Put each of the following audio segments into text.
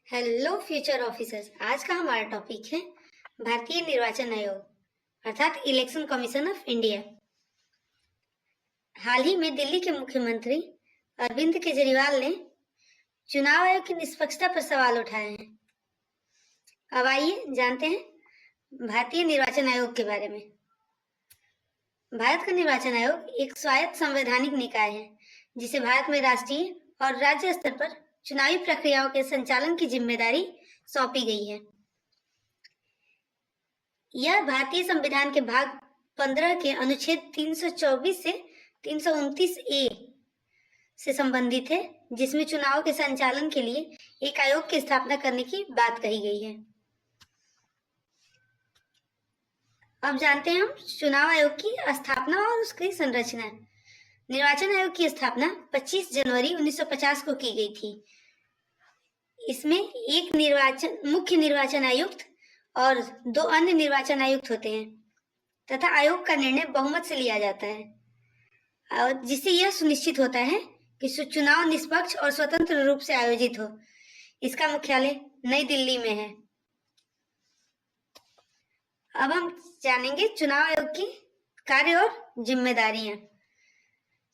Hello future officers. आज का हमारा टॉपिक है भारतीय निर्वाचन आयोग अर्थात इलेक्शन कमीशन ऑफ इंडिया। हाल ही में दिल्ली के मुख्यमंत्री अरविंद केजरीवाल ने चुनाव आयोग की निष्पक्षता पर सवाल उठाए हैं। अब आइए जानते हैं भारतीय निर्वाचन आयोग के बारे में। भारत का निर्वाचन आयोग एक स्वायत्त संवैधानिक निकाय है जिसे भारत में राष्ट्रीय और राज्य स्तर पर चुनावी प्रक्रियाओं के संचालन की जिम्मेदारी सौंपी गई है। यह भारतीय संविधान के भाग 15 के अनुच्छेद 324 से 329 ए से संबंधित है, जिसमें चुनाव के संचालन के लिए एक आयोग की स्थापना करने की बात कही गई है। अब जानते हैं हम चुनाव आयोग की स्थापना और उसकी संरचना। निर्वाचन आयोग की स्थापना 25 जनवरी 1950 को की गई थी। इसमें एक मुख्य निर्वाचन आयुक्त और 2 अन्य निर्वाचन आयुक्त होते हैं तथा आयोग का निर्णय बहुमत से लिया जाता है, और जिससे यह सुनिश्चित होता है कि चुनाव निष्पक्ष और स्वतंत्र रूप से आयोजित हो। इसका मुख्यालय नई दिल्ली में है। अब हम जानेंगे चुनाव आयोग की कार्य और जिम्मेदारियां।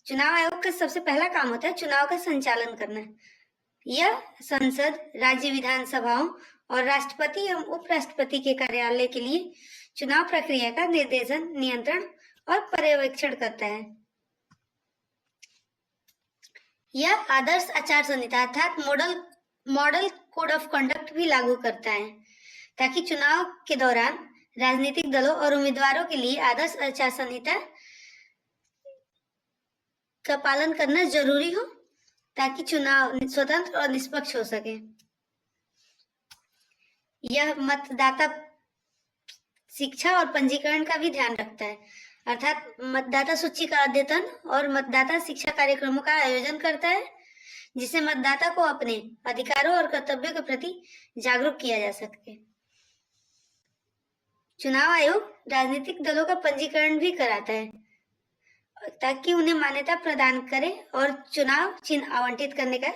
चुनाव आयोग का सबसे पहला काम होता है चुनाव का संचालन करना। यह संसद, राज्य विधानसभाओं और राष्ट्रपति एवं उपराष्ट्रपति के कार्यालय के लिए चुनाव प्रक्रिया का निर्देशन, नियंत्रण और पर्यवेक्षण करता है। यह आदर्श आचार संहिता अर्थात मॉडल कोड ऑफ कंडक्ट भी लागू करता है, ताकि चुनाव के दौरान राजनीतिक दलों और उम्मीदवारों के लिए आदर्श आचार संहिता का पालन करना जरूरी हो, ताकि चुनाव स्वतंत्र और निष्पक्ष हो सके। यह मतदाता शिक्षा और पंजीकरण का भी ध्यान रखता है, अर्थात मतदाता सूची का अद्यतन और मतदाता शिक्षा कार्यक्रमों का आयोजन करता है, जिससे मतदाता को अपने अधिकारों और कर्तव्यों के प्रति जागरूक किया जा सके। चुनाव आयोग राजनीतिक दलों का पंजीकरण भी कराता है ताकि उन्हें मान्यता प्रदान करे और चुनाव चिन्ह आवंटित करने का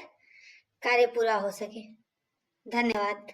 कार्य पूरा हो सके। धन्यवाद।